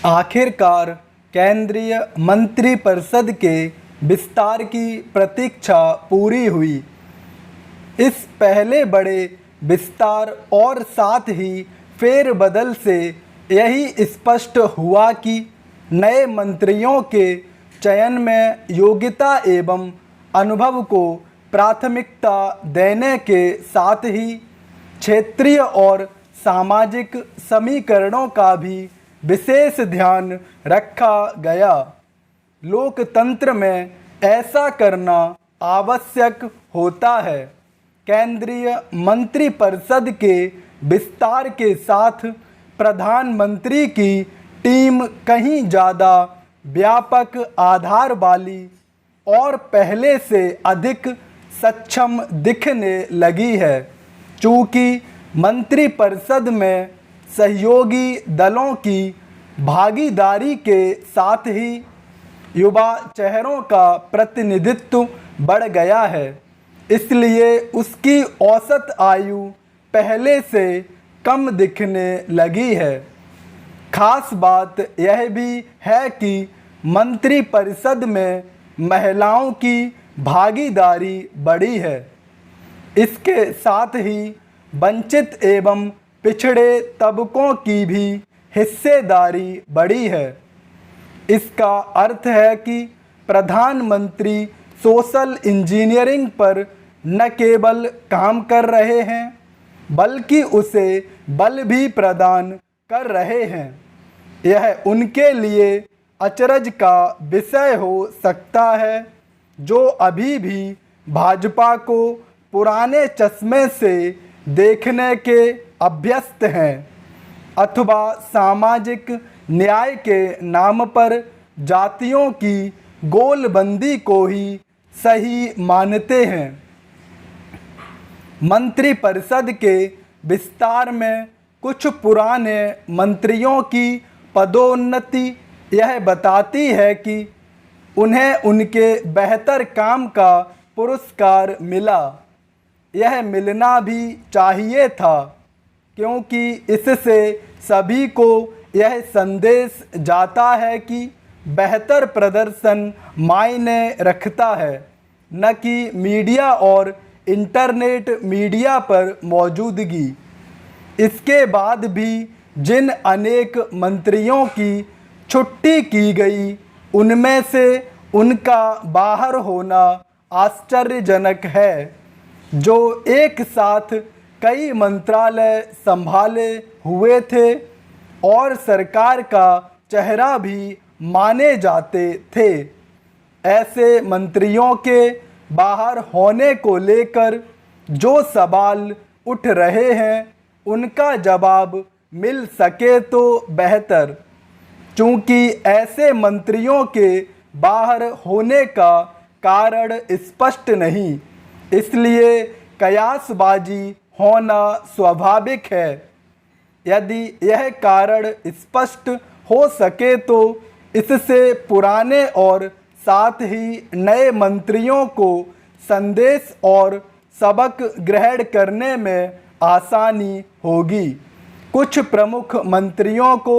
आखिरकार केंद्रीय मंत्रिपरिषद के विस्तार की प्रतीक्षा पूरी हुई। इस पहले बड़े विस्तार और साथ ही फेरबदल से यही स्पष्ट हुआ कि नए मंत्रियों के चयन में योग्यता एवं अनुभव को प्राथमिकता देने के साथ ही क्षेत्रीय और सामाजिक समीकरणों का भी विशेष ध्यान रखा गया। लोकतंत्र में ऐसा करना आवश्यक होता है। केंद्रीय मंत्रिपरिषद के विस्तार के साथ प्रधानमंत्री की टीम कहीं ज़्यादा व्यापक आधार वाली और पहले से अधिक सक्षम दिखने लगी है। चूँकि मंत्रिपरिषद में सहयोगी दलों की भागीदारी के साथ ही युवा चेहरों का प्रतिनिधित्व बढ़ गया है, इसलिए उसकी औसत आयु पहले से कम दिखने लगी है। खास बात यह भी है कि मंत्रिपरिषद में महिलाओं की भागीदारी बढ़ी है। इसके साथ ही वंचित एवं पिछड़े तबकों की भी हिस्सेदारी बढ़ी है। इसका अर्थ है कि प्रधानमंत्री सोशल इंजीनियरिंग पर न केवल काम कर रहे हैं बल्कि उसे बल भी प्रदान कर रहे हैं। यह उनके लिए अचरज का विषय हो सकता है, जो अभी भी भाजपा को पुराने चश्मे से देखने के अभ्यस्त हैं अथवा सामाजिक न्याय के नाम पर जातियों की गोलबंदी को ही सही मानते हैं। मंत्रिपरिषद के विस्तार में कुछ पुराने मंत्रियों की पदोन्नति यह बताती है कि उन्हें उनके बेहतर काम का पुरस्कार मिला। यह मिलना भी चाहिए था, क्योंकि इससे सभी को यह संदेश जाता है कि बेहतर प्रदर्शन मायने रखता है, न कि मीडिया और इंटरनेट मीडिया पर मौजूदगी। इसके बाद भी जिन अनेक मंत्रियों की छुट्टी की गई, उनमें से उनका बाहर होना आश्चर्यजनक है। जो एक साथ कई मंत्रालय संभाले हुए थे और सरकार का चेहरा भी माने जाते थे, ऐसे मंत्रियों के बाहर होने को लेकर जो सवाल उठ रहे हैं, उनका जवाब मिल सके तो बेहतर। चूँकि ऐसे मंत्रियों के बाहर होने का कारण स्पष्ट नहीं, इसलिए कयासबाजी होना स्वाभाविक है। यदि यह कारण स्पष्ट हो सके तो इससे पुराने और साथ ही नए मंत्रियों को संदेश और सबक ग्रहण करने में आसानी होगी। कुछ प्रमुख मंत्रियों को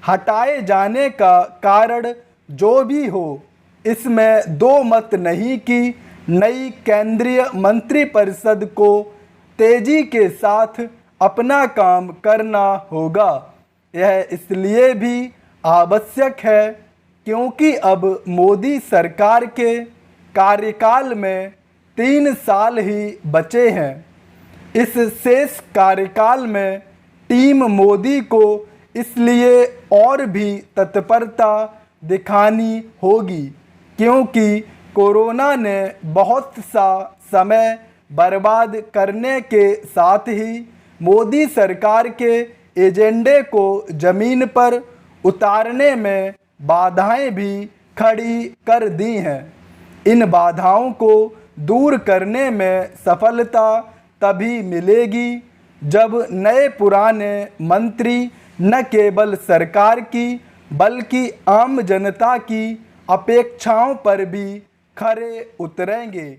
हटाए जाने का कारण जो भी हो, इसमें दो मत नहीं कि नई केंद्रीय मंत्रिपरिषद को तेजी के साथ अपना काम करना होगा। यह इसलिए भी आवश्यक है क्योंकि अब मोदी सरकार के कार्यकाल में 3 साल ही बचे हैं। इस शेष कार्यकाल में टीम मोदी को इसलिए और भी तत्परता दिखानी होगी क्योंकि कोरोना ने बहुत सा समय बर्बाद करने के साथ ही मोदी सरकार के एजेंडे को ज़मीन पर उतारने में बाधाएं भी खड़ी कर दी हैं। इन बाधाओं को दूर करने में सफलता तभी मिलेगी जब नए पुराने मंत्री न केवल सरकार की बल्कि आम जनता की अपेक्षाओं पर भी खरे उतरेंगे।